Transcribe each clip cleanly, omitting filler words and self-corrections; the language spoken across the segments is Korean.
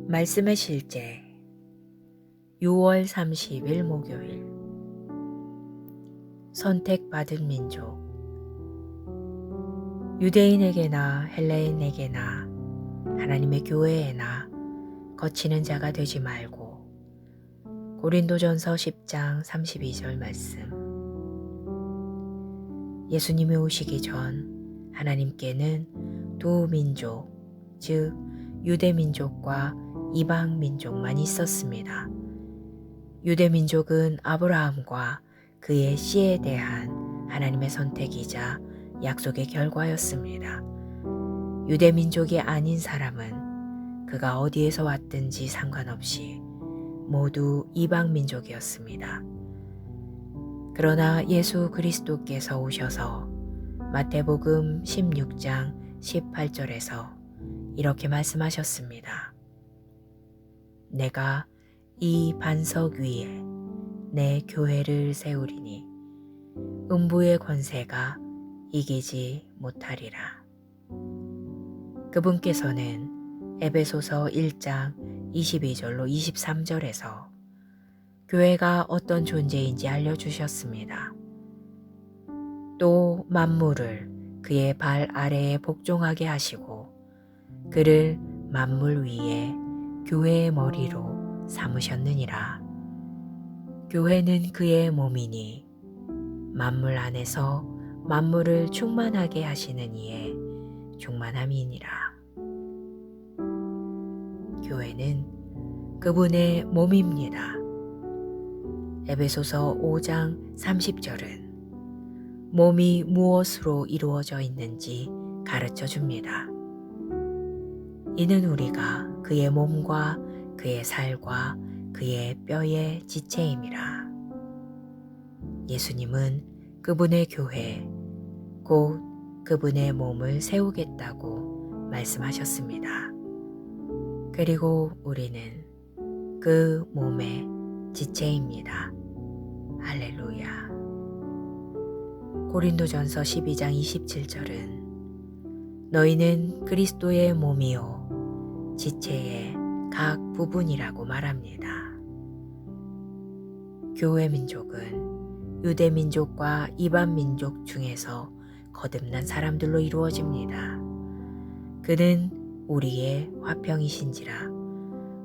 말씀의 실제 6월 30일 목요일 선택받은 민족 유대인에게나 헬레인에게나 하나님의 교회에나 거치는 자가 되지 말고 고린도전서 10장 32절 말씀 예수님이 오시기 전 하나님께는 두 민족 즉 유대민족과 이방민족만 있었습니다. 유대민족은 아브라함과 그의 씨에 대한 하나님의 선택이자 약속의 결과였습니다. 유대민족이 아닌 사람은 그가 어디에서 왔든지 상관없이 모두 이방민족이었습니다. 그러나 예수 그리스도께서 오셔서 마태복음 16장 18절에서 이렇게 말씀하셨습니다. 내가 이 반석 위에 내 교회를 세우리니 음부의 권세가 이기지 못하리라. 그분께서는 에베소서 1장 22절로 23절에서 교회가 어떤 존재인지 알려주셨습니다. 또 만물을 그의 발 아래에 복종하게 하시고 그를 만물 위에 교회의 머리로 삼으셨느니라. 교회는 그의 몸이니 만물 안에서 만물을 충만하게 하시는 이의 충만함이니라. 교회는 그분의 몸입니다. 에베소서 5장 30절은 몸이 무엇으로 이루어져 있는지 가르쳐 줍니다. 이는 우리가 그의 몸과 그의 살과 그의 뼈의 지체임이라. 예수님은 그분의 교회, 곧 그분의 몸을 세우겠다고 말씀하셨습니다. 그리고 우리는 그 몸의 지체입니다. 할렐루야. 고린도전서 12장 27절은 너희는 그리스도의 몸이요 지체의 각 부분이라고 말합니다. 교회 민족은 유대 민족과 이방 민족 중에서 거듭난 사람들로 이루어집니다. 그는 우리의 화평이신지라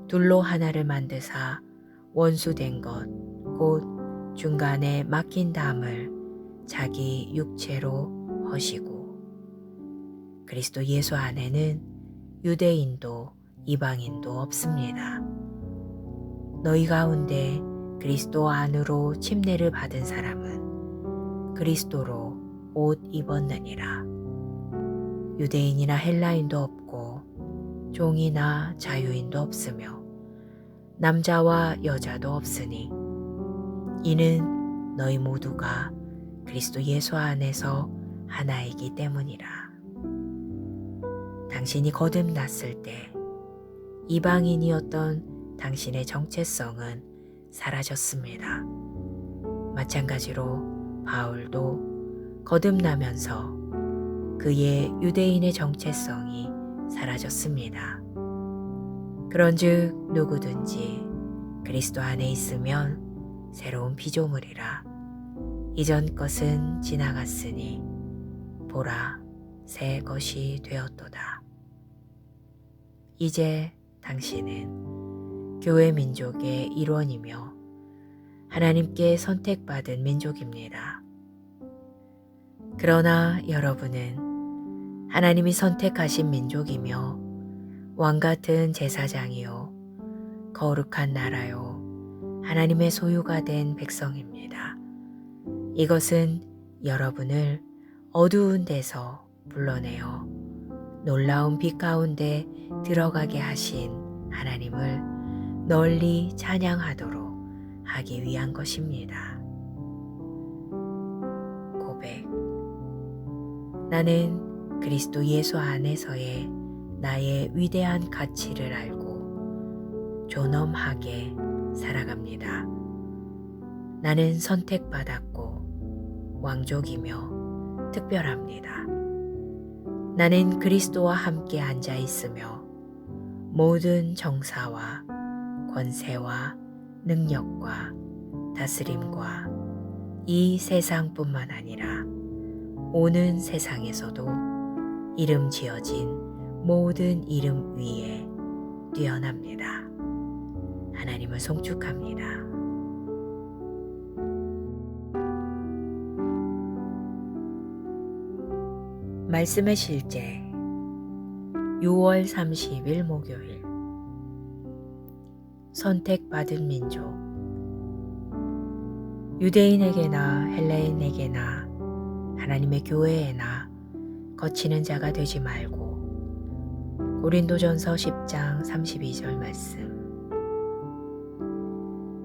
둘로 하나를 만드사 원수된 것 곧 중간에 막힌 담을 자기 육체로 허시고 그리스도 예수 안에는 유대인도 이방인도 없습니다. 너희 가운데 그리스도 안으로 침례를 받은 사람은 그리스도로 옷 입었느니라. 유대인이나 헬라인도 없고 종이나 자유인도 없으며 남자와 여자도 없으니 이는 너희 모두가 그리스도 예수 안에서 하나이기 때문이라. 당신이 거듭났을 때 이방인이었던 당신의 정체성은 사라졌습니다. 마찬가지로 바울도 거듭나면서 그의 유대인의 정체성이 사라졌습니다. 그런즉 누구든지 그리스도 안에 있으면 새로운 피조물이라. 이전 것은 지나갔으니 보라 새 것이 되었도다. 이제 당신은 교회 민족의 일원이며 하나님께 선택받은 민족입니다. 그러나 여러분은 하나님이 선택하신 민족이며 왕같은 제사장이요 거룩한 나라요 하나님의 소유가 된 백성입니다. 이것은 여러분을 어두운 데서 불러내어 놀라운 빛 가운데 들어가게 하신 하나님을 널리 찬양하도록 하기 위한 것입니다. 고백. 나는 그리스도 예수 안에서의 나의 위대한 가치를 알고 존엄하게 살아갑니다. 나는 선택받았고 왕족이며 특별합니다. 나는 그리스도와 함께 앉아 있으며 모든 정사와 권세와 능력과 다스림과 이 세상뿐만 아니라 오는 세상에서도 이름 지어진 모든 이름 위에 뛰어납니다. 하나님을 송축합니다. 말씀의 실제 6월 30일 목요일 선택받은 민족 유대인에게나 헬레인에게나 하나님의 교회에나 거치는 자가 되지 말고 고린도전서 10장 32절 말씀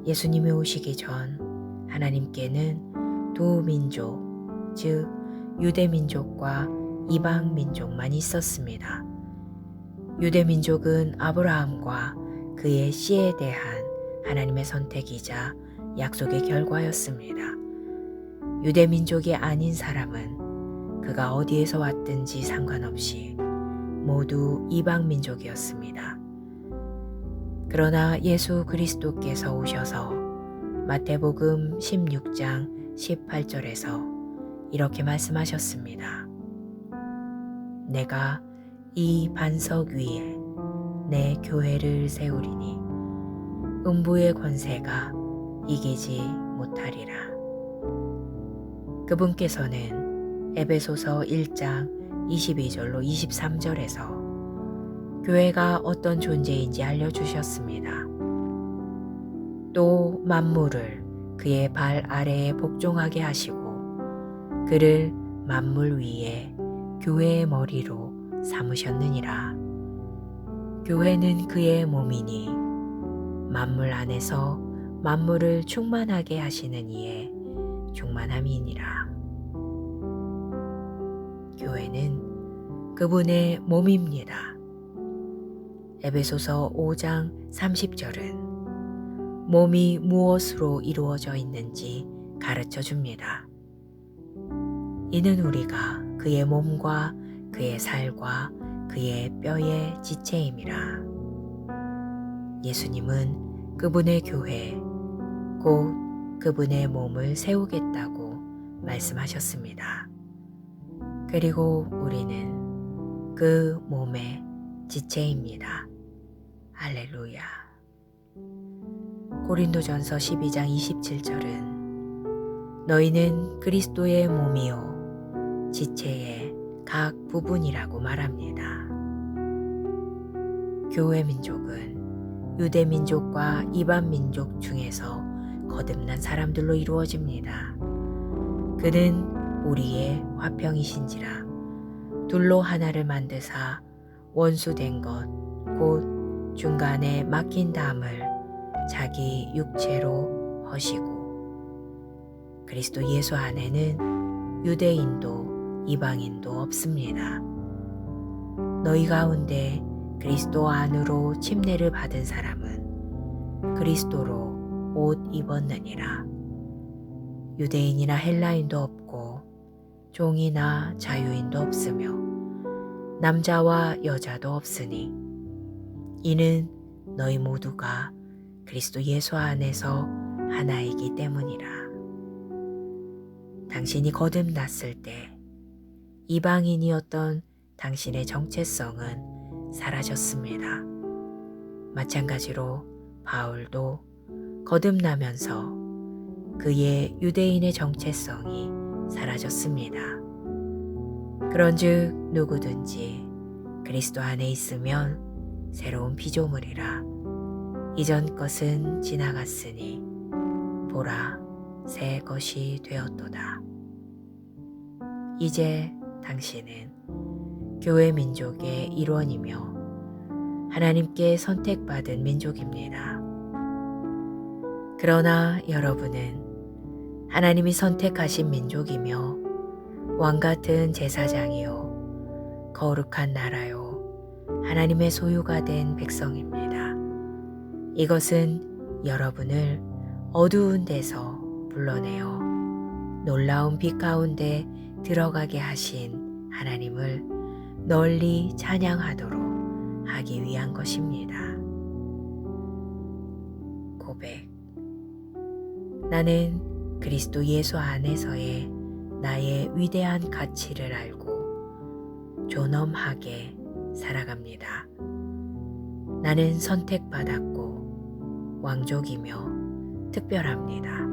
예수님이 오시기 전 하나님께는 두 민족 즉 유대민족과 이방민족만 있었습니다. 유대민족은 아브라함과 그의 씨에 대한 하나님의 선택이자 약속의 결과였습니다. 유대민족이 아닌 사람은 그가 어디에서 왔든지 상관없이 모두 이방민족이었습니다. 그러나 예수 그리스도께서 오셔서 마태복음 16장 18절에서 이렇게 말씀하셨습니다. 내가 이 반석 위에 내 교회를 세우리니 음부의 권세가 이기지 못하리라. 그분께서는 에베소서 1장 22절로 23절에서 교회가 어떤 존재인지 알려주셨습니다. 또 만물을 그의 발 아래에 복종하게 하시고 그를 만물 위에 교회의 머리로 삼으셨느니라. 교회는 그의 몸이니 만물 안에서 만물을 충만하게 하시는 이의 충만함이니라. 교회는 그분의 몸입니다. 에베소서 5장 30절은 몸이 무엇으로 이루어져 있는지 가르쳐 줍니다. 이는 우리가 그의 몸과 그의 살과 그의 뼈의 지체임이라. 예수님은 그분의 교회, 곧 그분의 몸을 세우겠다고 말씀하셨습니다. 그리고 우리는 그 몸의 지체입니다. 할렐루야. 고린도전서 12장 27절은 너희는 그리스도의 몸이요 지체의 각 부분이라고 말합니다. 교회 민족은 유대 민족과 이방 민족 중에서 거듭난 사람들로 이루어집니다. 그는 우리의 화평이신지라 둘로 하나를 만드사 원수된 것 곧 중간에 막힌 담을 자기 육체로 허시고 그리스도 예수 안에는 유대인도 이방인도 없습니다. 너희 가운데 그리스도 안으로 침례를 받은 사람은 그리스도로 옷 입었느니라. 유대인이나 헬라인도 없고 종이나 자유인도 없으며 남자와 여자도 없으니 이는 너희 모두가 그리스도 예수 안에서 하나이기 때문이라. 당신이 거듭났을 때 이방인이었던 당신의 정체성은 사라졌습니다. 마찬가지로 바울도 거듭나면서 그의 유대인의 정체성이 사라졌습니다. 그런즉 누구든지 그리스도 안에 있으면 새로운 피조물이라. 이전 것은 지나갔으니 보라 새 것이 되었도다. 이제 당신은 교회 민족의 일원이며 하나님께 선택받은 민족입니다. 그러나 여러분은 하나님이 선택하신 민족이며 왕같은 제사장이요 거룩한 나라요 하나님의 소유가 된 백성입니다. 이것은 여러분을 어두운 데서 불러내어 놀라운 빛 가운데 들어가게 하신 하나님을 널리 찬양하도록 하기 위한 것입니다. 고백. 나는 그리스도 예수 안에서의 나의 위대한 가치를 알고 존엄하게 살아갑니다. 나는 선택받았고 왕족이며 특별합니다.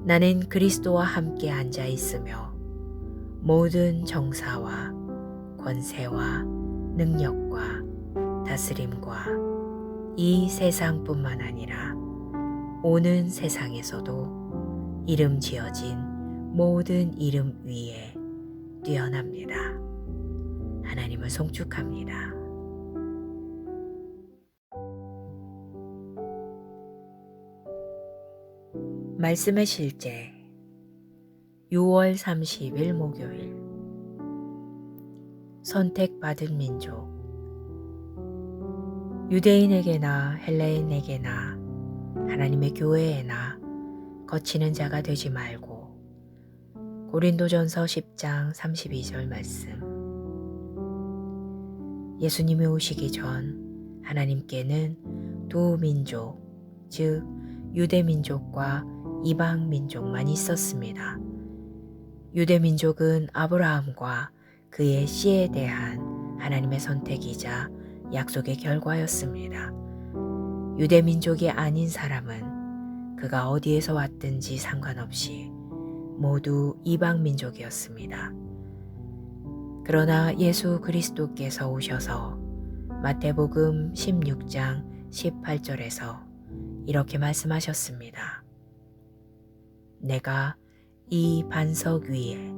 나는 그리스도와 함께 앉아 있으며 모든 정사와 권세와 능력과 다스림과 이 세상뿐만 아니라 오는 세상에서도 이름 지어진 모든 이름 위에 뛰어납니다. 하나님을 송축합니다. 말씀의 실제 6월 30일 목요일. 선택받은 민족. 유대인에게나 헬레인에게나 하나님의 교회에나 거치는 자가 되지 말고. 고린도전서 10장 32절 말씀. 예수님이 오시기 전 하나님께는 두 민족, 즉 유대민족과 이방민족만 있었습니다. 유대민족은 아브라함과 그의 씨에 대한 하나님의 선택이자 약속의 결과였습니다. 유대민족이 아닌 사람은 그가 어디에서 왔든지 상관없이 모두 이방민족이었습니다. 그러나 예수 그리스도께서 오셔서 마태복음 16장 18절에서 이렇게 말씀하셨습니다. 내가 이 반석 위에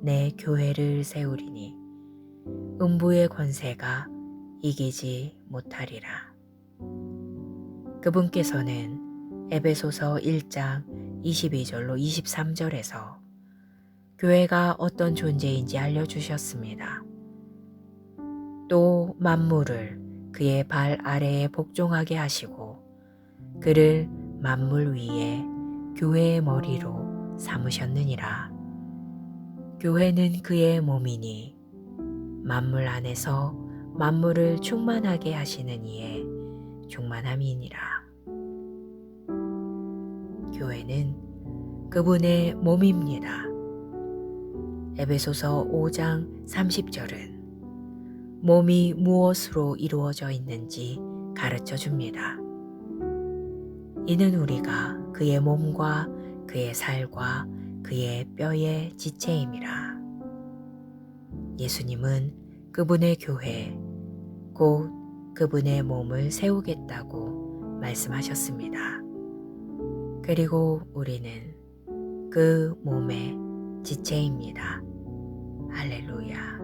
내 교회를 세우리니 음부의 권세가 이기지 못하리라. 그분께서는 에베소서 1장 22절로 23절에서 교회가 어떤 존재인지 알려주셨습니다. 또 만물을 그의 발 아래에 복종하게 하시고 그를 만물 위에 교회의 머리로 삼으셨느니라. 교회는 그의 몸이니 만물 안에서 만물을 충만하게 하시는 이의 충만함이니라. 교회는 그분의 몸입니다. 에베소서 5장 30절은 몸이 무엇으로 이루어져 있는지 가르쳐 줍니다. 이는 우리가 그의 몸과 그의 살과 그의 뼈의 지체임이라. 예수님은 그분의 교회, 곧 그분의 몸을 세우겠다고 말씀하셨습니다. 그리고 우리는 그 몸의 지체입니다. 할렐루야.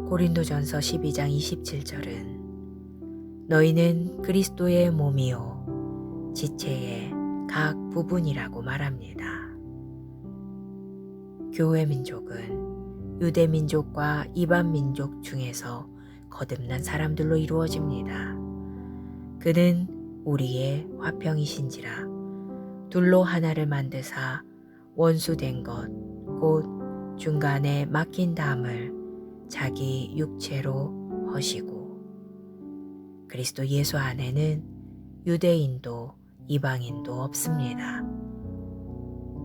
고린도전서 12장 27절은 너희는 그리스도의 몸이요 지체의 각 부분이라고 말합니다. 교회 민족은 유대 민족과 이방 민족 중에서 거듭난 사람들로 이루어집니다. 그는 우리의 화평이신지라 둘로 하나를 만드사 원수된 것 곧 중간에 막힌 담을 자기 육체로 허시고. 그리스도 예수 안에는 유대인도 이방인도 없습니다.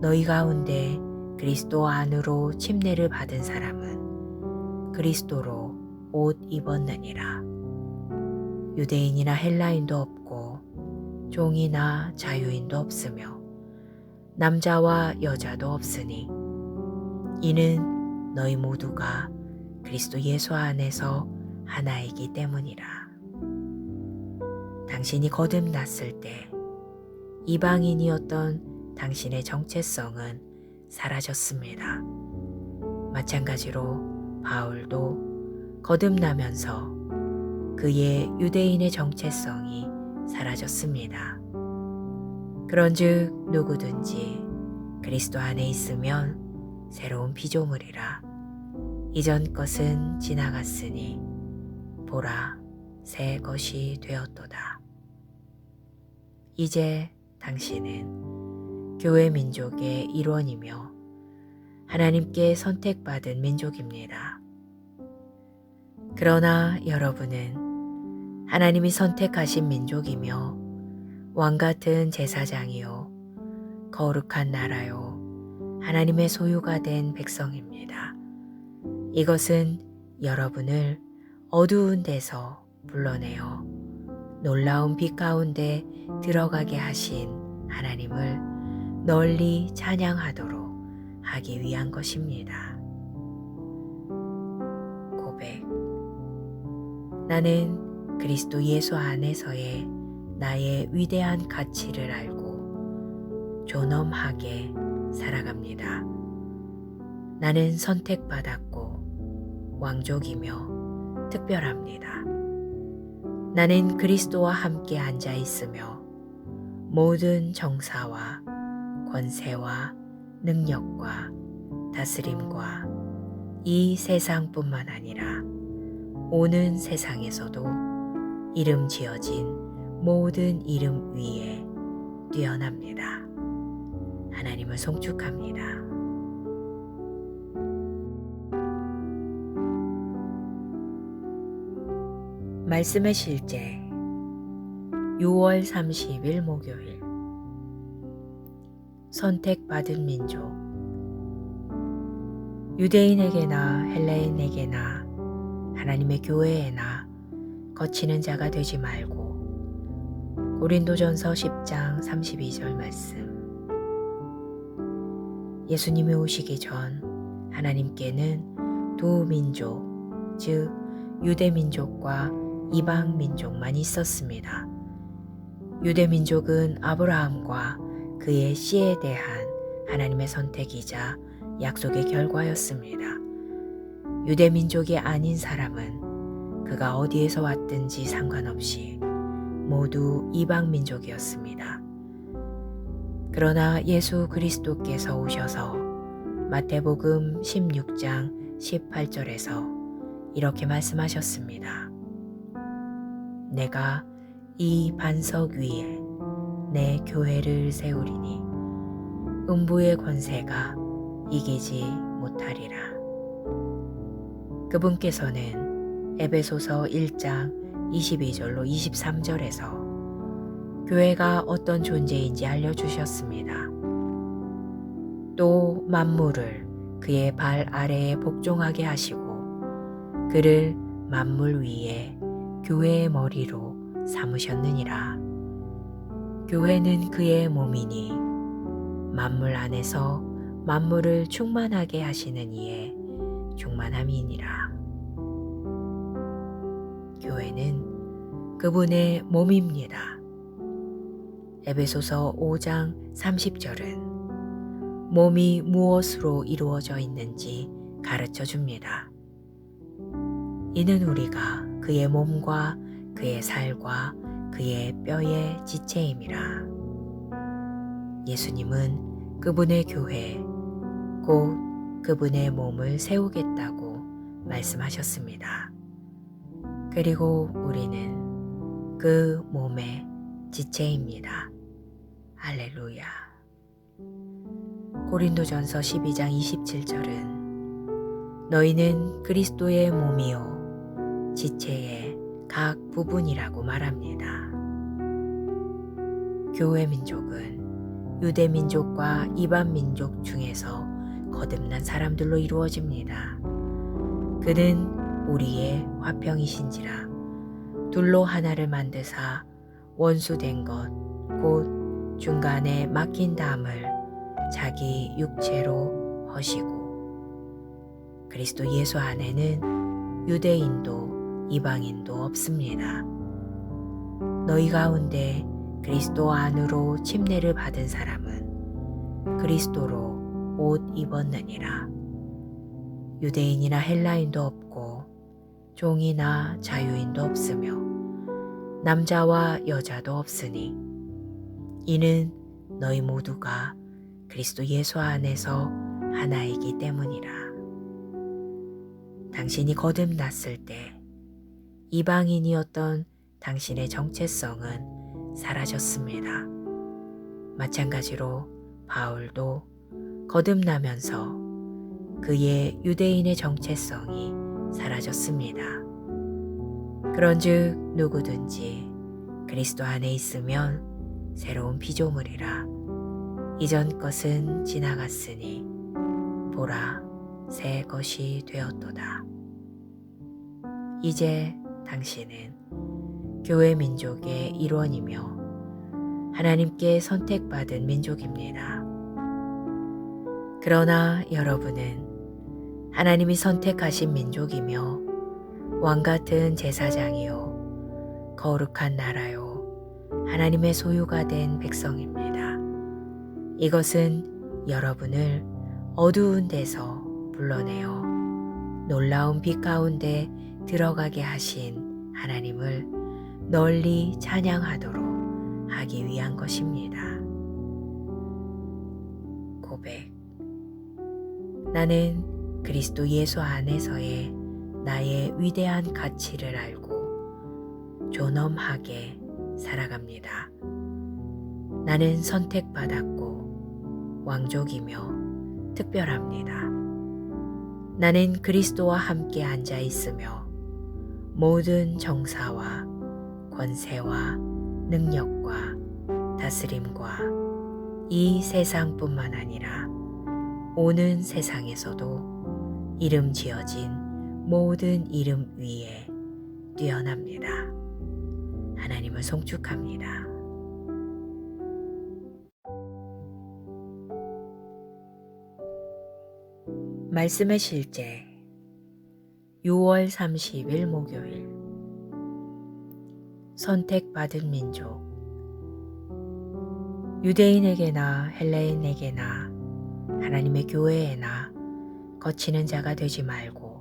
너희 가운데 그리스도 안으로 침례를 받은 사람은 그리스도로 옷 입었느니라. 유대인이나 헬라인도 없고 종이나 자유인도 없으며 남자와 여자도 없으니 이는 너희 모두가 그리스도 예수 안에서 하나이기 때문이라. 당신이 거듭났을 때 이방인이었던 당신의 정체성은 사라졌습니다. 마찬가지로 바울도 거듭나면서 그의 유대인의 정체성이 사라졌습니다. 그런즉 누구든지 그리스도 안에 있으면 새로운 피조물이라. 이전 것은 지나갔으니 보라 새 것이 되었도다. 이제 당신은 교회 민족의 일원이며 하나님께 선택받은 민족입니다. 그러나 여러분은 하나님이 선택하신 민족이며 왕같은 제사장이요 거룩한 나라요 하나님의 소유가 된 백성입니다. 이것은 여러분을 어두운 데서 불러내어 놀라운 빛 가운데 들어가게 하신 하나님을 널리 찬양하도록 하기 위한 것입니다. 고백. 나는 그리스도 예수 안에서의 나의 위대한 가치를 알고 존엄하게 살아갑니다. 나는 선택받았고 왕족이며 특별합니다. 나는 그리스도와 함께 앉아 있으며 모든 정사와 권세와 능력과 다스림과 이 세상뿐만 아니라 오는 세상에서도 이름 지어진 모든 이름 위에 뛰어납니다. 하나님을 송축합니다. 말씀의 실제 6월 30일 목요일 선택받은 민족 유대인에게나 헬레인에게나 하나님의 교회에나 거치는 자가 되지 말고 고린도전서 10장 32절 말씀 예수님이 오시기 전 하나님께는 두 민족 즉 유대민족과 이방민족만 있었습니다. 유대민족은 아브라함과 그의 씨에 대한 하나님의 선택이자 약속의 결과였습니다. 유대민족이 아닌 사람은 그가 어디에서 왔든지 상관없이 모두 이방민족이었습니다. 그러나 예수 그리스도께서 오셔서 마태복음 16장 18절에서 이렇게 말씀하셨습니다. 내가 이 반석 위에 내 교회를 세우리니 음부의 권세가 이기지 못하리라. 그분께서는 에베소서 1장 22절로 23절에서 교회가 어떤 존재인지 알려주셨습니다. 또 만물을 그의 발 아래에 복종하게 하시고 그를 만물 위에 교회의 머리로 삼으셨느니라. 교회는 그의 몸이니 만물 안에서 만물을 충만하게 하시는 이의 충만함이니라. 교회는 그분의 몸입니다. 에베소서 5장 30절은 몸이 무엇으로 이루어져 있는지 가르쳐 줍니다. 이는 우리가 그의 몸과 그의 살과 그의 뼈의 지체임이라. 예수님은 그분의 교회, 곧 그분의 몸을 세우겠다고 말씀하셨습니다. 그리고 우리는 그 몸의 지체입니다. 할렐루야. 고린도전서 12장 27절은 너희는 그리스도의 몸이요 지체의 각 부분이라고 말합니다. 교회 민족은 유대 민족과 이방 민족 중에서 거듭난 사람들로 이루어집니다. 그는 우리의 화평이신지라 둘로 하나를 만드사 원수된 것 곧 중간에 막힌 담을 자기 육체로 허시고 그리스도 예수 안에는 유대인도 이방인도 없습니다. 너희 가운데 그리스도 안으로 침례를 받은 사람은 그리스도로 옷 입었느니라. 유대인이나 헬라인도 없고 종이나 자유인도 없으며 남자와 여자도 없으니 이는 너희 모두가 그리스도 예수 안에서 하나이기 때문이라. 당신이 거듭났을 때 이방인이었던 당신의 정체성은 사라졌습니다. 마찬가지로 바울도 거듭나면서 그의 유대인의 정체성이 사라졌습니다. 그런즉 누구든지 그리스도 안에 있으면 새로운 피조물이라. 이전 것은 지나갔으니 보라 새 것이 되었도다. 이제 당신은 교회 민족의 일원이며 하나님께 선택받은 민족입니다. 그러나 여러분은 하나님이 선택하신 민족이며 왕같은 제사장이요 거룩한 나라요 하나님의 소유가 된 백성입니다. 이것은 여러분을 어두운 데서 불러내어 놀라운 빛 가운데 들어가게 하신 하나님을 널리 찬양하도록 하기 위한 것입니다. 고백. 나는 그리스도 예수 안에서의 나의 위대한 가치를 알고 존엄하게 살아갑니다. 나는 선택받았고 왕족이며 특별합니다. 나는 그리스도와 함께 앉아 있으며 모든 정사와 권세와 능력과 다스림과 이 세상뿐만 아니라 오는 세상에서도 이름 지어진 모든 이름 위에 뛰어납니다. 하나님을 송축합니다. 말씀의 실제 6월 30일 목요일. 선택받은 민족. 유대인에게나 헬레인에게나 하나님의 교회에나 거치는 자가 되지 말고.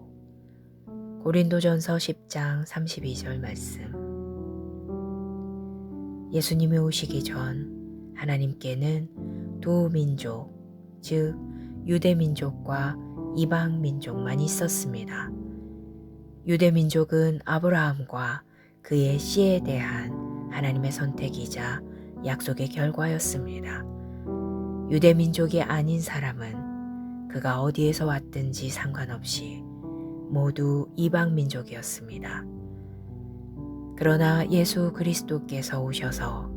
고린도전서 10장 32절 말씀. 예수님이 오시기 전 하나님께는 두 민족, 즉 유대민족과 이방민족만 있었습니다. 유대민족은 아브라함과 그의 씨에 대한 하나님의 선택이자 약속의 결과였습니다. 유대민족이 아닌 사람은 그가 어디에서 왔든지 상관없이 모두 이방민족이었습니다. 그러나 예수 그리스도께서 오셔서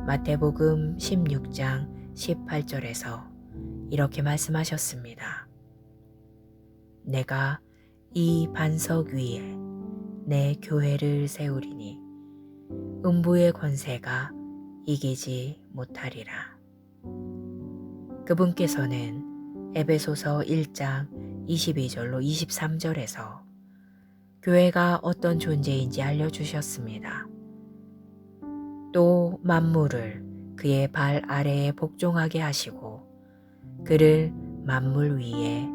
마태복음 16장 18절에서 이렇게 말씀하셨습니다. 내가 이 반석 위에 내 교회를 세우리니 음부의 권세가 이기지 못하리라. 그분께서는 에베소서 1장 22절로 23절에서 교회가 어떤 존재인지 알려주셨습니다. 또 만물을 그의 발 아래에 복종하게 하시고 그를 만물 위에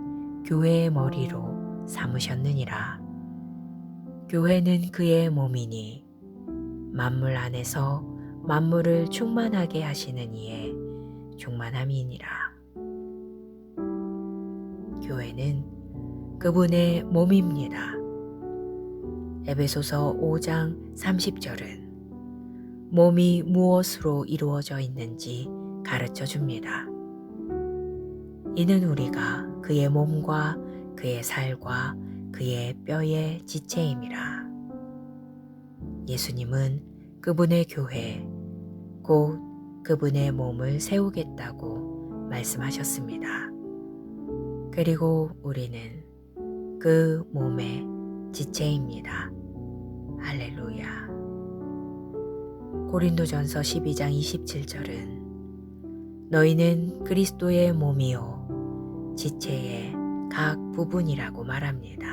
교회의 머리로 삼으셨느니라. 교회는 그의 몸이니 만물 안에서 만물을 충만하게 하시는 이의 충만함이니라. 교회는 그분의 몸입니다. 에베소서 5장 30절은 몸이 무엇으로 이루어져 있는지 가르쳐 줍니다. 이는 우리가 그의 몸과 그의 살과 그의 뼈의 지체임이라. 예수님은 그분의 교회, 곧 그분의 몸을 세우겠다고 말씀하셨습니다. 그리고 우리는 그 몸의 지체입니다. 할렐루야. 고린도전서 12장 27절은 너희는 그리스도의 몸이요 지체의 각 부분이라고 말합니다.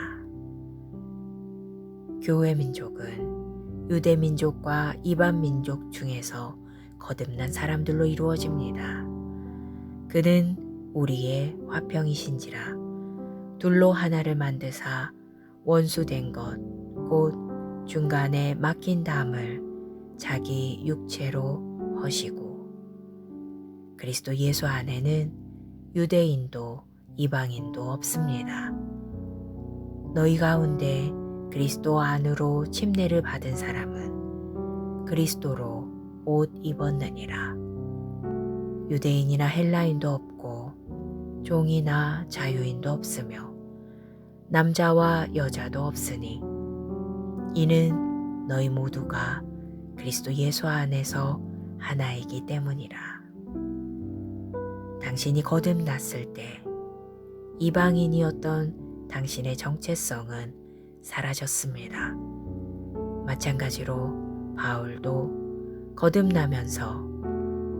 교회 민족은 유대 민족과 이방 민족 중에서 거듭난 사람들로 이루어집니다. 그는 우리의 화평이신지라 둘로 하나를 만드사 원수된 것 곧 중간에 막힌 담을 자기 육체로 허시고 그리스도 예수 안에는 유대인도 이방인도 없습니다. 너희 가운데 그리스도 안으로 침례를 받은 사람은 그리스도로 옷 입었느니라. 유대인이나 헬라인도 없고 종이나 자유인도 없으며 남자와 여자도 없으니 이는 너희 모두가 그리스도 예수 안에서 하나이기 때문이라. 당신이 거듭났을 때 이방인이었던 당신의 정체성은 사라졌습니다. 마찬가지로 바울도 거듭나면서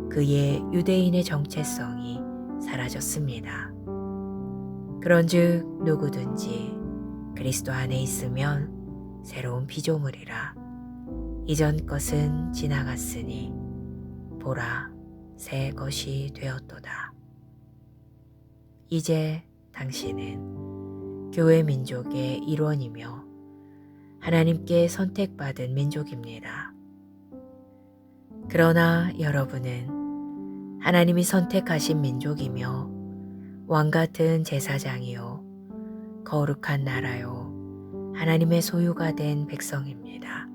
그의 유대인의 정체성이 사라졌습니다. 그런즉 누구든지 그리스도 안에 있으면 새로운 피조물이라. 이전 것은 지나갔으니 보라 새 것이 되었도다. 이제 당신은 교회 민족의 일원이며 하나님께 선택받은 민족입니다. 그러나 여러분은 하나님이 선택하신 민족이며 왕같은 제사장이요 거룩한 나라요 하나님의 소유가 된 백성입니다.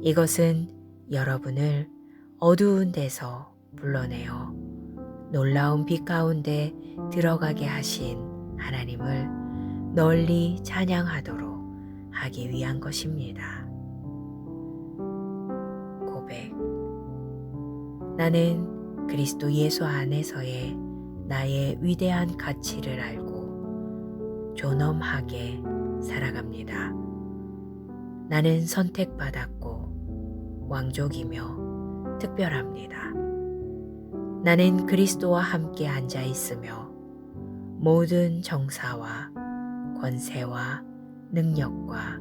이것은 여러분을 어두운 데서 불러내어 놀라운 빛 가운데 들어가게 하신 하나님을 널리 찬양하도록 하기 위한 것입니다. 고백. 나는 그리스도 예수 안에서의 나의 위대한 가치를 알고 존엄하게 살아갑니다. 나는 선택받았고 왕족이며 특별합니다. 나는 그리스도와 함께 앉아 있으며 모든 정사와 권세와 능력과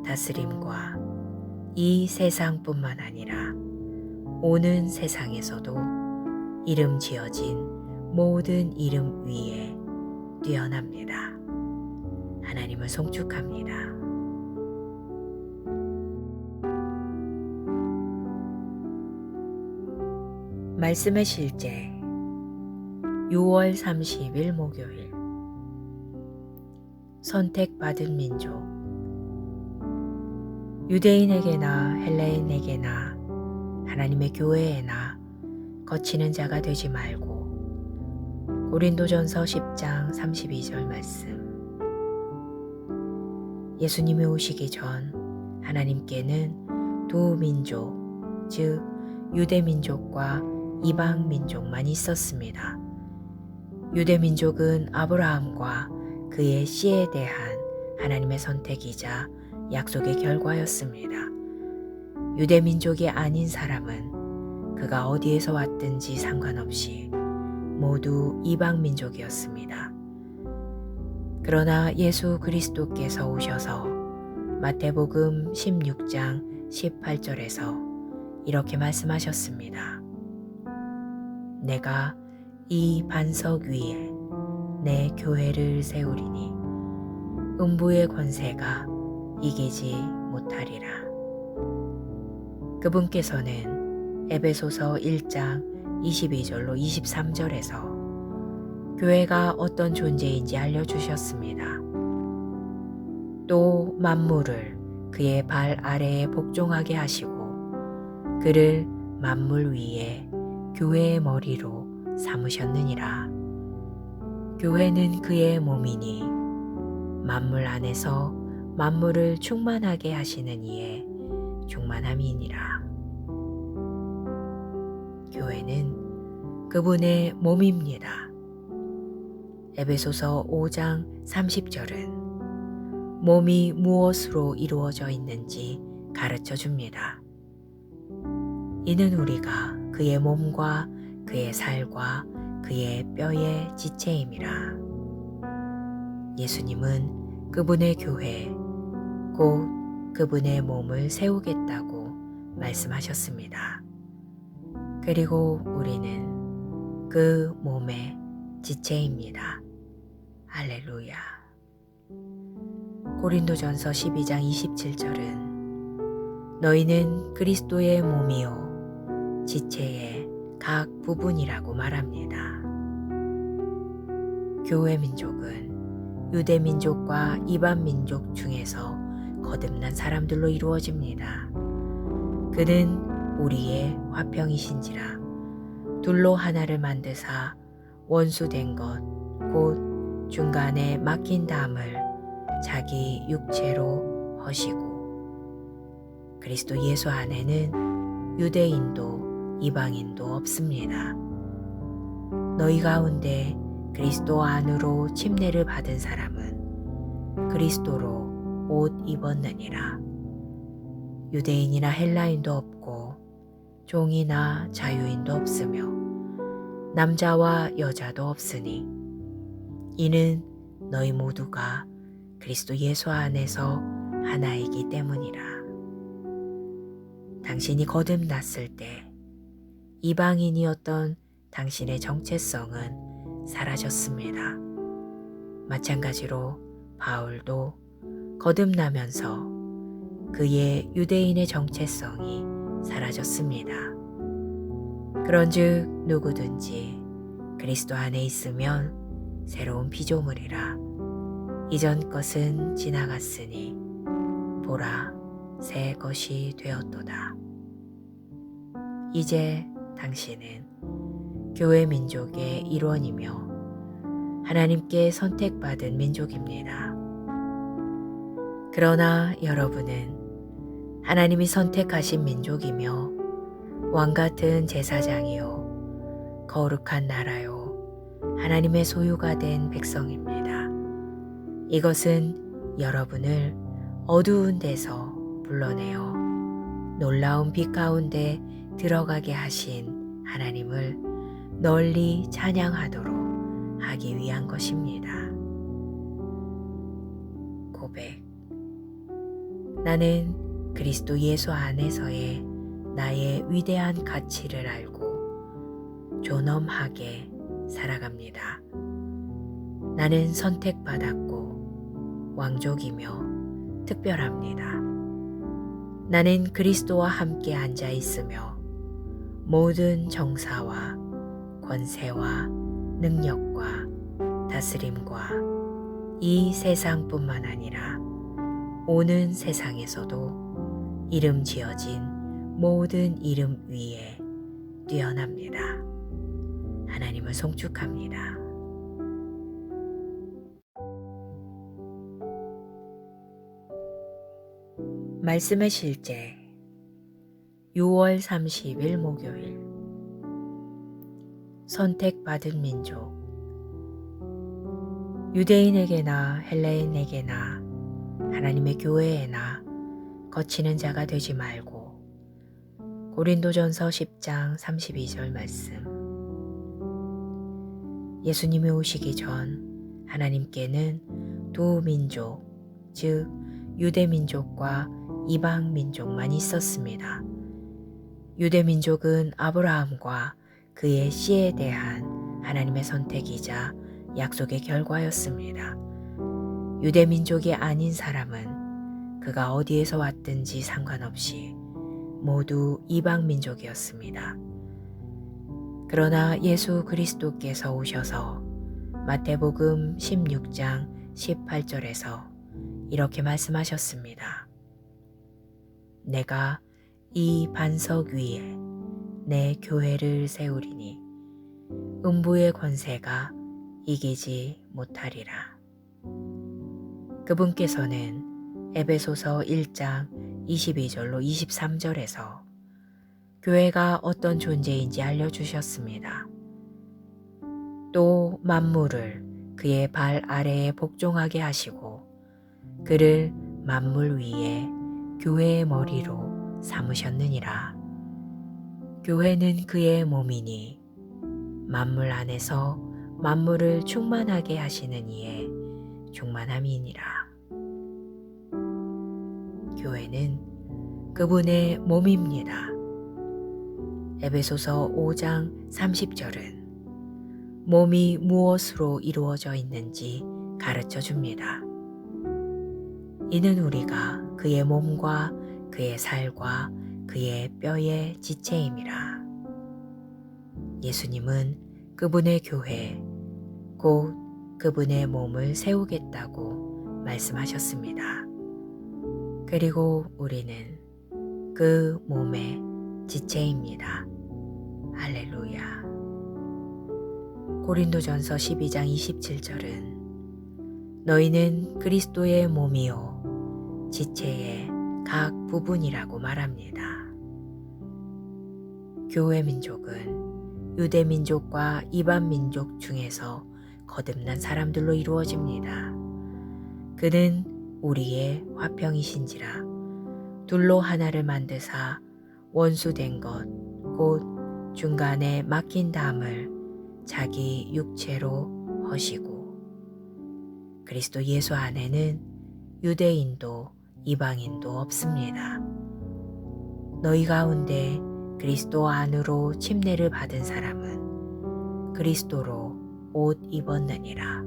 다스림과 이 세상뿐만 아니라 오는 세상에서도 이름 지어진 모든 이름 위에 뛰어납니다. 하나님을 송축합니다. 말씀의 실제 6월 30일 목요일. 선택받은 민족. 유대인에게나 헬레인에게나 하나님의 교회에나 거치는 자가 되지 말고. 고린도전서 10장 32절 말씀. 예수님이 오시기 전 하나님께는 두 민족, 즉 유대 민족과 이방 민족만 있었습니다. 유대 민족은 아브라함과 그의 씨에 대한 하나님의 선택이자 약속의 결과였습니다. 유대 민족이 아닌 사람은 그가 어디에서 왔든지 상관없이 모두 이방 민족이었습니다. 그러나 예수 그리스도께서 오셔서 마태복음 16장 18절에서 이렇게 말씀하셨습니다. 내가 이 반석 위에 내 교회를 세우리니 음부의 권세가 이기지 못하리라. 그분께서는 에베소서 1장 22절로 23절에서 교회가 어떤 존재인지 알려주셨습니다. 또 만물을 그의 발 아래에 복종하게 하시고 그를 만물 위에 교회의 머리로 삼으셨느니라. 교회는 그의 몸이니 만물 안에서 만물을 충만하게 하시는 이의 충만함이니라. 교회는 그분의 몸입니다. 에베소서 5장 30절은 몸이 무엇으로 이루어져 있는지 가르쳐 줍니다. 이는 우리가 그의 몸과 그의 살과 그의 뼈의 지체임이라. 예수님은 그분의 교회, 곧 그분의 몸을 세우겠다고 말씀하셨습니다. 그리고 우리는 그 몸의 지체입니다. 할렐루야. 고린도전서 12장 27절은 너희는 그리스도의 몸이요 지체의 각 부분이라고 말합니다. 교회 민족은 유대 민족과 이방 민족 중에서 거듭난 사람들로 이루어집니다. 그는 우리의 화평이신지라 둘로 하나를 만드사 원수된 것 곧 중간에 막힌 담을 자기 육체로 허시고 그리스도 예수 안에는 유대인도 이방인도 없습니다. 너희 가운데 그리스도 안으로 침례를 받은 사람은 그리스도로 옷 입었느니라. 유대인이나 헬라인도 없고 종이나 자유인도 없으며 남자와 여자도 없으니 이는 너희 모두가 그리스도 예수 안에서 하나이기 때문이라. 당신이 거듭났을 때 이방인이었던 당신의 정체성은 사라졌습니다. 마찬가지로 바울도 거듭나면서 그의 유대인의 정체성이 사라졌습니다. 그런즉 누구든지 그리스도 안에 있으면 새로운 피조물이라. 이전 것은 지나갔으니 보라 새 것이 되었도다. 이제 당신은 교회 민족의 일원이며 하나님께 선택받은 민족입니다. 그러나 여러분은 하나님이 선택하신 민족이며 왕같은 제사장이요 거룩한 나라요 하나님의 소유가 된 백성입니다. 이것은 여러분을 어두운 데서 불러내어 놀라운 빛 가운데 들어가게 하신 하나님을 널리 찬양하도록 하기 위한 것입니다. 고백. 나는 그리스도 예수 안에서의 나의 위대한 가치를 알고 존엄하게 살아갑니다. 나는 선택받았고 왕족이며 특별합니다. 나는 그리스도와 함께 앉아 있으며 모든 정사와 권세와 능력과 다스림과 이 세상뿐만 아니라 오는 세상에서도 이름 지어진 모든 이름 위에 뛰어납니다. 하나님을 송축합니다. 말씀의 실제 6월 30일 목요일 선택받은 민족 유대인에게나 헬라인에게나 하나님의 교회에나 거치는 자가 되지 말고 고린도전서 10장 32절 말씀 예수님이 오시기 전 하나님께는 두 민족 즉 유대민족과 이방민족만 있었습니다. 유대민족은 아브라함과 그의 씨에 대한 하나님의 선택이자 약속의 결과였습니다. 유대민족이 아닌 사람은 그가 어디에서 왔든지 상관없이 모두 이방민족이었습니다. 그러나 예수 그리스도께서 오셔서 마태복음 16장 18절에서 이렇게 말씀하셨습니다. 내가 이 반석 위에 내 교회를 세우리니 음부의 권세가 이기지 못하리라. 그분께서는 에베소서 1장 22절로 23절에서 교회가 어떤 존재인지 알려주셨습니다. 또 만물을 그의 발 아래에 복종하게 하시고 그를 만물 위에 교회의 머리로 삼으셨느니라. 교회는 그의 몸이니 만물 안에서 만물을 충만하게 하시는 이의 충만함이니라. 교회는 그분의 몸입니다. 에베소서 5장 30절은 몸이 무엇으로 이루어져 있는지 가르쳐 줍니다. 이는 우리가 그의 몸과 그의 살과 그의 뼈의 지체임이라. 예수님은 그분의 교회, 곧 그분의 몸을 세우겠다고 말씀하셨습니다. 그리고 우리는 그 몸의 지체입니다. 할렐루야. 고린도전서 12장 27절은 너희는 그리스도의 몸이요 지체의 각 부분이라고 말합니다. 교회 민족은 유대 민족과 이방 민족 중에서 거듭난 사람들로 이루어집니다. 그는 우리의 화평이신지라 둘로 하나를 만드사 원수된 것 곧 중간에 막힌 담을 자기 육체로 허시고 그리스도 예수 안에는 유대인도 이방인도 없습니다. 너희 가운데 그리스도 안으로 침례를 받은 사람은 그리스도로 옷 입었느니라.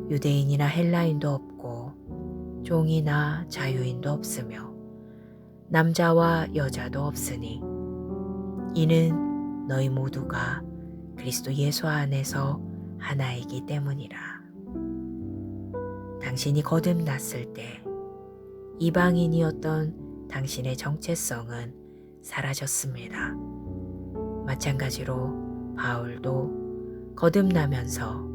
유대인이나 헬라인도 없고 종이나 자유인도 없으며 남자와 여자도 없으니 이는 너희 모두가 그리스도 예수 안에서 하나이기 때문이라. 당신이 거듭났을 때 이방인이었던 당신의 정체성은 사라졌습니다. 마찬가지로 바울도 거듭나면서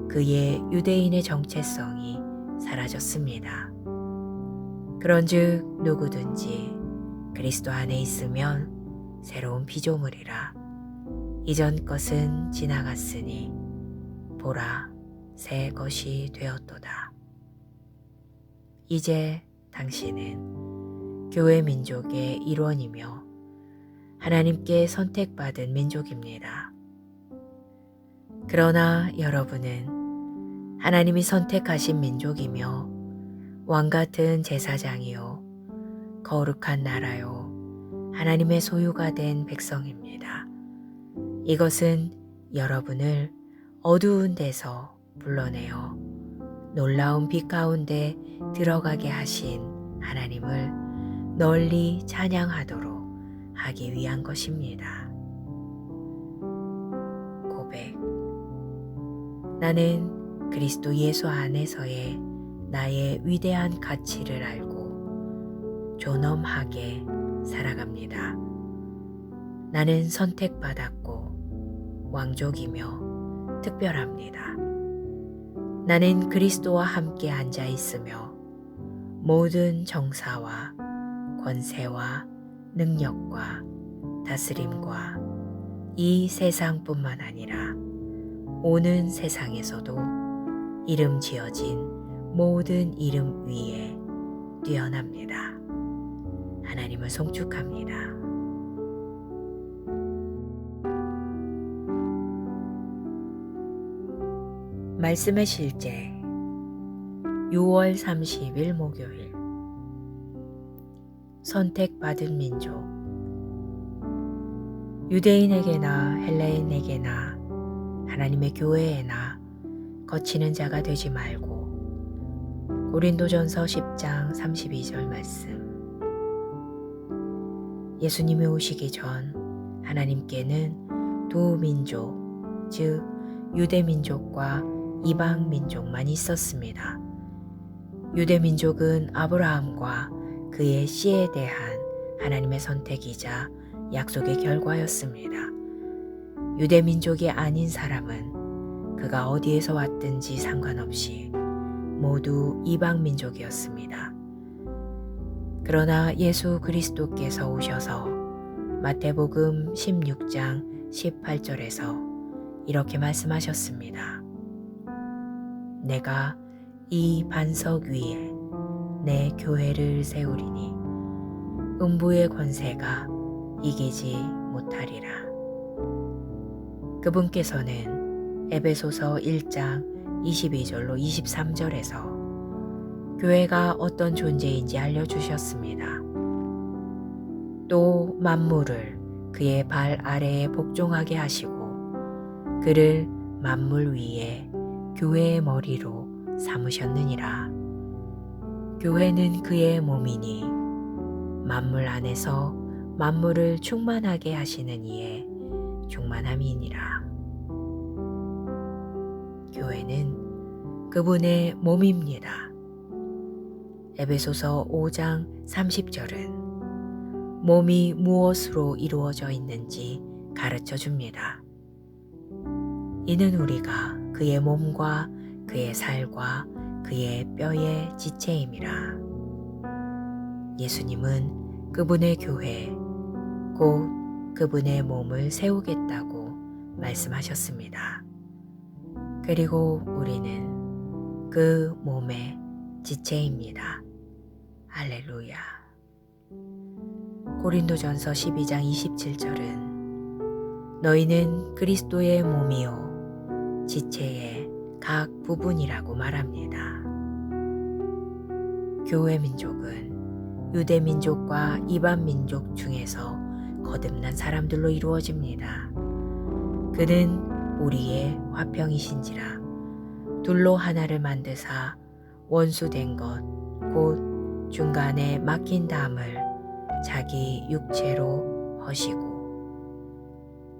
그의 유대인의 정체성이 사라졌습니다. 그런즉 누구든지 그리스도 안에 있으면 새로운 피조물이라. 이전 것은 지나갔으니 보라 새 것이 되었도다. 이제 당신은 교회 민족의 일원이며 하나님께 선택받은 민족입니다. 그러나 여러분은 하나님이 선택하신 민족이며 왕같은 제사장이요 거룩한 나라요 하나님의 소유가 된 백성입니다. 이것은 여러분을 어두운 데서 불러내어 놀라운 빛 가운데 들어가게 하신 하나님을 널리 찬양하도록 하기 위한 것입니다. 고백. 나는 그리스도 예수 안에서의 나의 위대한 가치를 알고 존엄하게 살아갑니다. 나는 선택받았고 왕족이며 특별합니다. 나는 그리스도와 함께 앉아 있으며 모든 정사와 권세와 능력과 다스림과 이 세상뿐만 아니라 오는 세상에서도 이름 지어진 모든 이름 위에 뛰어납니다. 하나님을 송축합니다. 말씀의 실제 6월 30일 목요일 선택받은 민족 유대인에게나 헬라인에게나 하나님의 교회에나 거치는 자가 되지 말고 고린도전서 10장 32절 말씀 예수님이 오시기 전 하나님께는 두 민족 즉 유대 민족과 이방 민족만 있었습니다. 유대 민족은 아브라함과 그의 씨에 대한 하나님의 선택이자 약속의 결과였습니다. 유대 민족이 아닌 사람은 그가 어디에서 왔든지 상관없이 모두 이방 민족이었습니다. 그러나 예수 그리스도께서 오셔서 마태복음 16장 18절에서 이렇게 말씀하셨습니다. 내가 이 반석 위에 내 교회를 세우리니 음부의 권세가 이기지 못하리라. 그분께서는 에베소서 1장 22절로 23절에서 교회가 어떤 존재인지 알려주셨습니다. 또 만물을 그의 발 아래에 복종하게 하시고 그를 만물 위에 교회의 머리로 삼으셨느니라. 교회는 그의 몸이니 만물 안에서 만물을 충만하게 하시는 이의 충만함이니라. 교회는 그분의 몸입니다. 에베소서 5장 30절은 몸이 무엇으로 이루어져 있는지 가르쳐 줍니다. 이는 우리가 그의 몸과 그의 살과 그의 뼈의 지체임이라. 예수님은 그분의 교회, 곧 그분의 몸을 세우겠다고 말씀하셨습니다. 그리고 우리는 그 몸의 지체입니다. 할렐루야. 고린도전서 12장 27절은 너희는 그리스도의 몸이요 지체의 각 부분이라고 말합니다. 교회 민족은 유대 민족과 이방 민족 중에서 거듭난 사람들로 이루어집니다. 그는 우리의 화평이신지라 둘로 하나를 만드사 원수된 것 곧 중간에 막힌 담을 자기 육체로 허시고.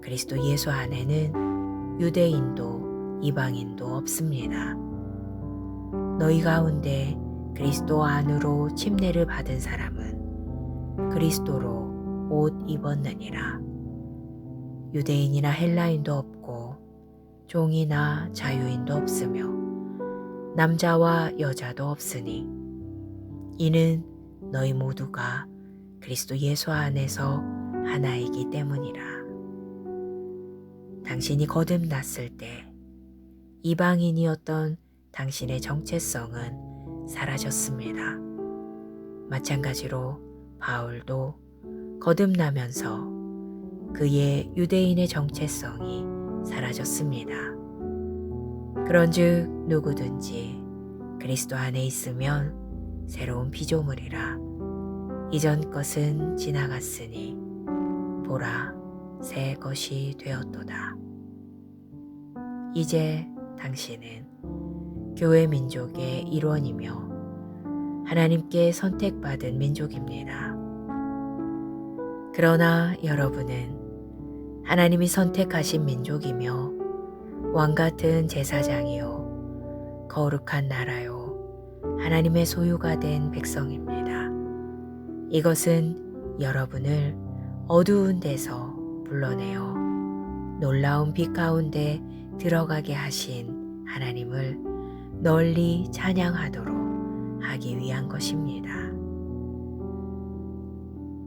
그리스도 예수 안에는 유대인도 이방인도 없습니다. 너희 가운데 그리스도 안으로 침례를 받은 사람은 그리스도로 옷 입었느니라. 유대인이나 헬라인도 없고 종이나 자유인도 없으며 남자와 여자도 없으니 이는 너희 모두가 그리스도 예수 안에서 하나이기 때문이라. 당신이 거듭났을 때 이방인이었던 당신의 정체성은 사라졌습니다. 마찬가지로 바울도 거듭나면서 그의 유대인의 정체성이 사라졌습니다. 그런즉 누구든지 그리스도 안에 있으면 새로운 피조물이라. 이전 것은 지나갔으니 보라 새 것이 되었도다. 이제 당신은 교회 민족의 일원이며 하나님께 선택받은 민족입니다. 그러나 여러분은 하나님이 선택하신 민족이며 왕같은 제사장이요 거룩한 나라요 하나님의 소유가 된 백성입니다. 이것은 여러분을 어두운 데서 불러내어 놀라운 빛 가운데 들어가게 하신 하나님을 널리 찬양하도록 하기 위한 것입니다.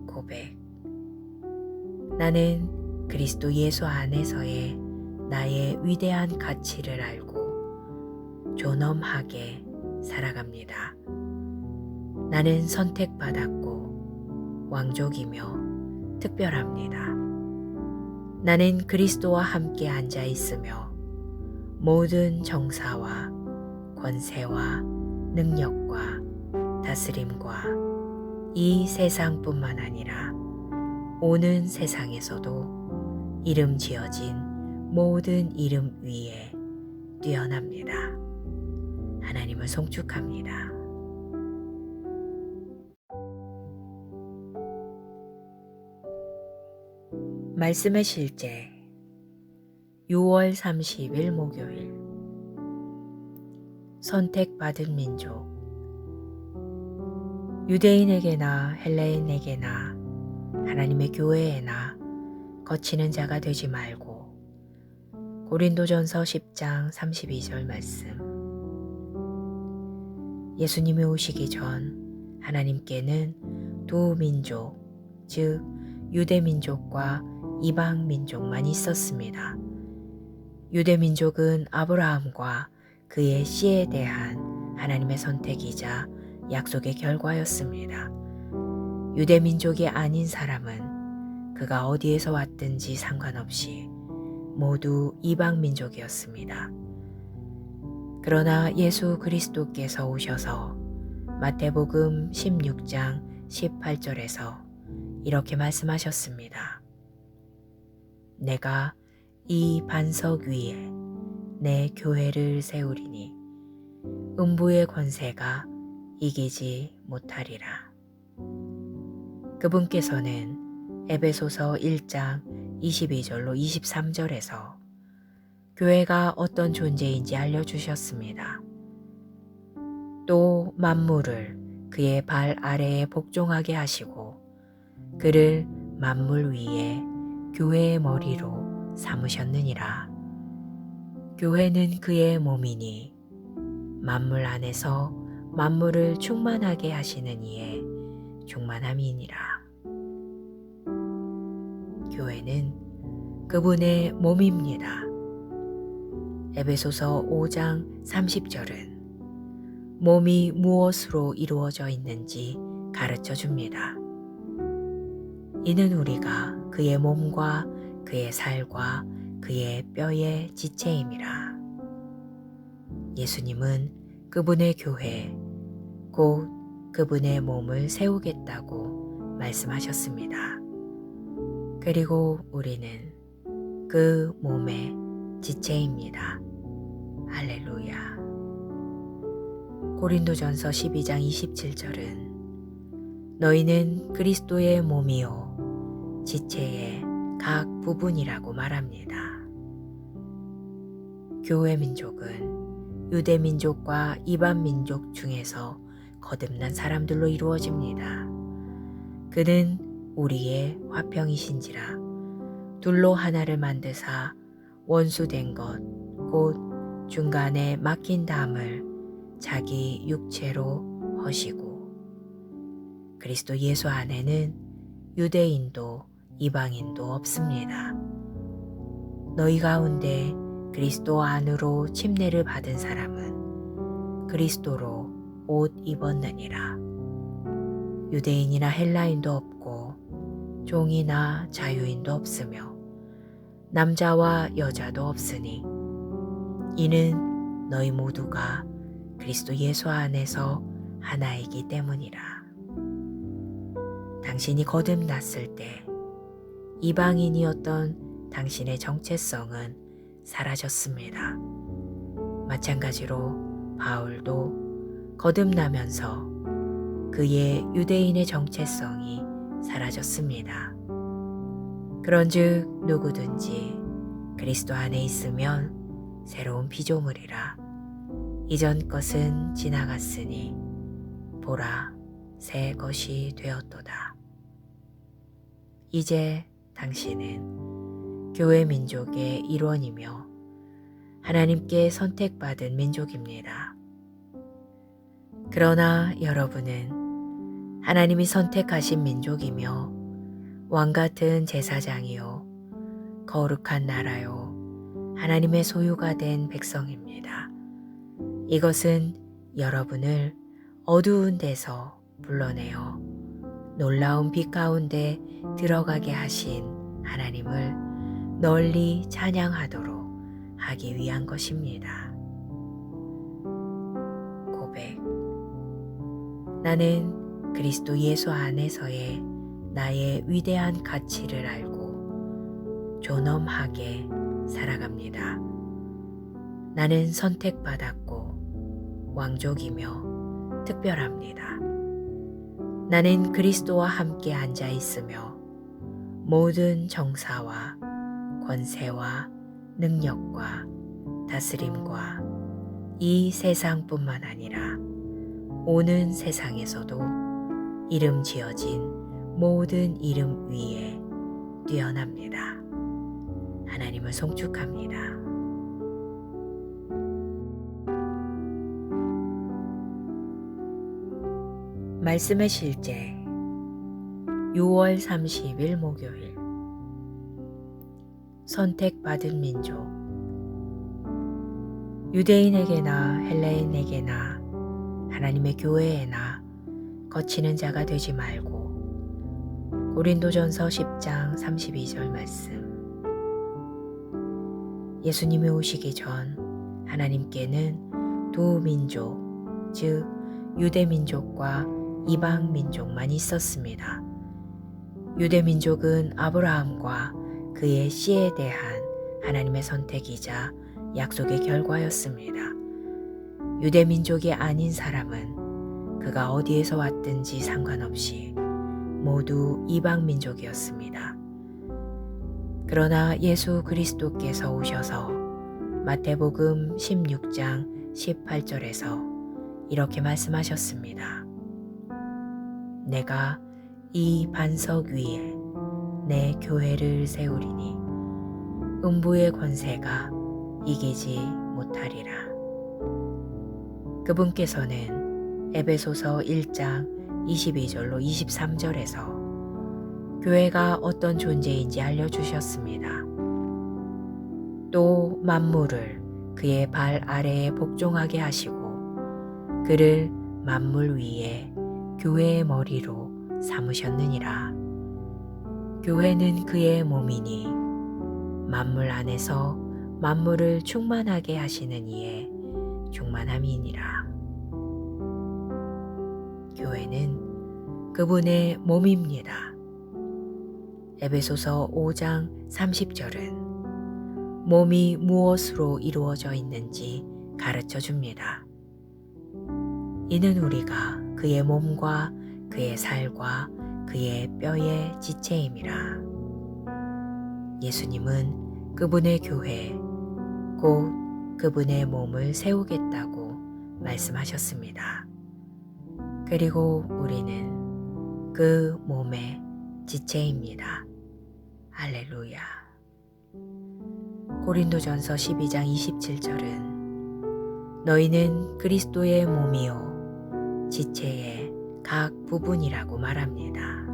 고백. 나는 그리스도 예수 안에서의 나의 위대한 가치를 알고 존엄하게 살아갑니다. 나는 선택받았고 왕족이며 특별합니다. 나는 그리스도와 함께 앉아 있으며 모든 정사와 권세와 능력과 다스림과 이 세상뿐만 아니라 오는 세상에서도 이름 지어진 모든 이름 위에 뛰어납니다. 하나님을 송축합니다. 말씀의 실제 6월 30일 목요일. 선택받은 민족. 유대인에게나 헬레인에게나 하나님의 교회에나 거치는 자가 되지 말고. 고린도전서 10장 32절 말씀. 예수님이 오시기 전 하나님께는 두 민족, 즉 유대 민족과 이방 민족만 있었습니다. 유대 민족은 아브라함과 그의 씨에 대한 하나님의 선택이자 약속의 결과였습니다. 유대 민족이 아닌 사람은 그가 어디에서 왔든지 상관없이 모두 이방 민족이었습니다. 그러나 예수 그리스도께서 오셔서 마태복음 16장 18절에서 이렇게 말씀하셨습니다. 내가 이 반석 위에 내 교회를 세우리니 음부의 권세가 이기지 못하리라. 그분께서는 에베소서 1장 22절로 23절에서 교회가 어떤 존재인지 알려주셨습니다. 또 만물을 그의 발 아래에 복종하게 하시고 그를 만물 위에 교회의 머리로 삼으셨느니라. 교회는 그의 몸이니 만물 안에서 만물을 충만하게 하시는 이의 충만함이니라. 교회는 그분의 몸입니다. 에베소서 5장 30절은 몸이 무엇으로 이루어져 있는지 가르쳐 줍니다. 이는 우리가 그의 몸과 그의 살과 그의 뼈의 지체임이라. 예수님은 그분의 교회, 곧 그분의 몸을 세우겠다고 말씀하셨습니다. 그리고 우리는 그 몸의 지체입니다. 할렐루야. 고린도전서 12장 27절은 너희는 그리스도의 몸이요 지체의 각 부분이라고 말합니다. 교회 민족은 유대 민족과 이방 민족 중에서 거듭난 사람들로 이루어집니다. 그는 우리의 화평이신지라 둘로 하나를 만드사 원수된 것 곧 중간에 막힌 담을 자기 육체로 허시고 그리스도 예수 안에는 유대인도 이방인도 없습니다. 너희 가운데 그리스도 안으로 침례를 받은 사람은 그리스도로 옷 입었느니라. 유대인이나 헬라인도 없고 종이나 자유인도 없으며 남자와 여자도 없으니 이는 너희 모두가 그리스도 예수 안에서 하나이기 때문이라. 당신이 거듭났을 때 이방인이었던 당신의 정체성은 사라졌습니다. 마찬가지로 바울도 거듭나면서 그의 유대인의 정체성이 사라졌습니다. 그런즉 누구든지 그리스도 안에 있으면 새로운 피조물이라. 이전 것은 지나갔으니 보라 새 것이 되었도다. 이제 당신은 교회 민족의 일원이며 하나님께 선택받은 민족입니다. 그러나 여러분은 하나님이 선택하신 민족이며 왕같은 제사장이요 거룩한 나라요 하나님의 소유가 된 백성입니다. 이것은 여러분을 어두운 데서 불러내어 놀라운 빛 가운데 들어가게 하신 하나님을 널리 찬양하도록 하기 위한 것입니다. 고백. 나는 그리스도 예수 안에서의 나의 위대한 가치를 알고 존엄하게 살아갑니다. 나는 선택받았고 왕족이며 특별합니다. 나는 그리스도와 함께 앉아 있으며 모든 정사와 권세와 능력과 다스림과 이 세상뿐만 아니라 오는 세상에서도 이름 지어진 모든 이름 위에 뛰어납니다. 하나님을 송축합니다. 말씀의 실제 6월 30일 목요일 선택받은 민족 유대인에게나 헬라인에게나 하나님의 교회에나 거치는 자가 되지 말고 고린도전서 10장 32절 말씀 예수님이 오시기 전 하나님께는 두 민족 즉 유대 민족과 이방 민족만 있었습니다. 유대 민족은 아브라함과 그의 씨에 대한 하나님의 선택이자 약속의 결과였습니다. 유대 민족이 아닌 사람은 그가 어디에서 왔든지 상관없이 모두 이방 민족이었습니다. 그러나 예수 그리스도께서 오셔서 마태복음 16장 18절에서 이렇게 말씀하셨습니다. 내가 이 반석 위에 내 교회를 세우리니 음부의 권세가 이기지 못하리라. 그분께서는 에베소서 1장 22절로 23절에서 교회가 어떤 존재인지 알려주셨습니다. 또 만물을 그의 발 아래에 복종하게 하시고 그를 만물 위에 교회의 머리로 삼으셨느니라. 교회는 그의 몸이니 만물 안에서 만물을 충만하게 하시는 이의 충만함이니라. 교회는 그분의 몸입니다. 에베소서 5장 30절은 몸이 무엇으로 이루어져 있는지 가르쳐 줍니다. 이는 우리가 그의 몸과 그의 살과 그의 뼈의 지체임이라. 예수님은 그분의 교회, 곧 그분의 몸을 세우겠다고 말씀하셨습니다. 그리고 우리는 그 몸의 지체입니다. 할렐루야. 고린도전서 12장 27절은 너희는 그리스도의 몸이요 지체의 각 부분이라고 말합니다.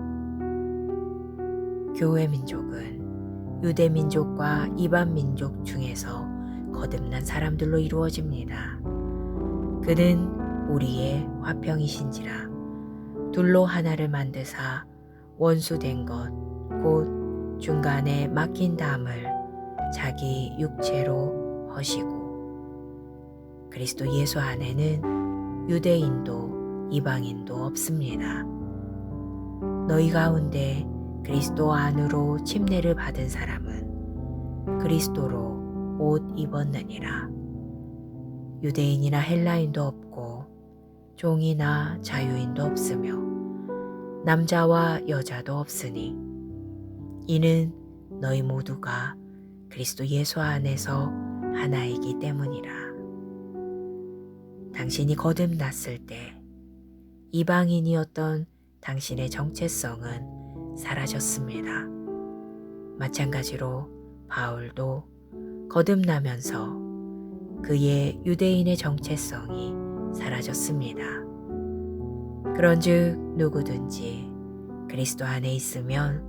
교회 민족은 유대 민족과 이방 민족 중에서 거듭난 사람들로 이루어집니다. 그는 우리의 화평이신지라 둘로 하나를 만드사 원수된 것 곧 중간에 막힌 담을 자기 육체로 허시고 그리스도 예수 안에는 유대인도 이방인도 없습니다. 너희 가운데 그리스도 안으로 침례를 받은 사람은 그리스도로 옷 입었느니라. 유대인이나 헬라인도 없고 종이나 자유인도 없으며 남자와 여자도 없으니 이는 너희 모두가 그리스도 예수 안에서 하나이기 때문이라. 당신이 거듭났을 때 이방인이었던 당신의 정체성은 사라졌습니다. 마찬가지로 바울도 거듭나면서 그의 유대인의 정체성이 사라졌습니다. 그런즉 누구든지 그리스도 안에 있으면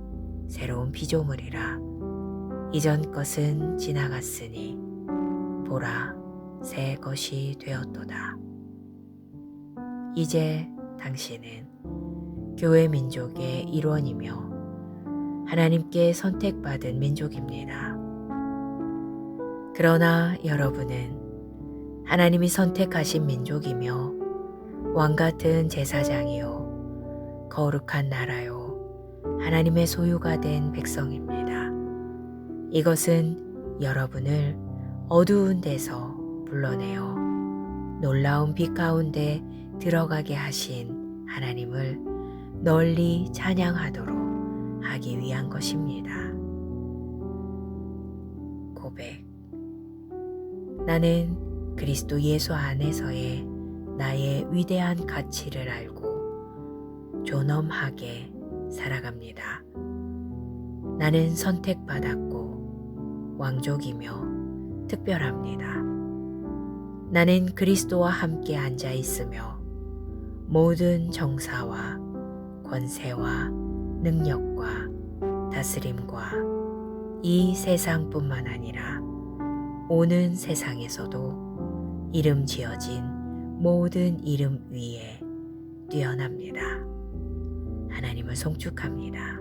새로운 피조물이라. 이전 것은 지나갔으니 보라 새 것이 되었도다. 이제 당신은 교회 민족의 일원이며 하나님께 선택받은 민족입니다. 그러나 여러분은 하나님이 선택하신 민족이며 왕같은 제사장이요 거룩한 나라요 하나님의 소유가 된 백성입니다. 이것은 여러분을 어두운 데서 불러내어 놀라운 빛 가운데 들어가게 하신 하나님을 널리 찬양하도록 하기 위한 것입니다. 고백. 나는 그리스도 예수 안에서의 나의 위대한 가치를 알고 존엄하게 살아갑니다. 나는 선택받았고 왕족이며 특별합니다. 나는 그리스도와 함께 앉아 있으며 모든 정사와 권세와 능력과 다스림과 이 세상뿐만 아니라 오는 세상에서도 이름 지어진 모든 이름 위에 뛰어납니다. 하나님을 송축합니다.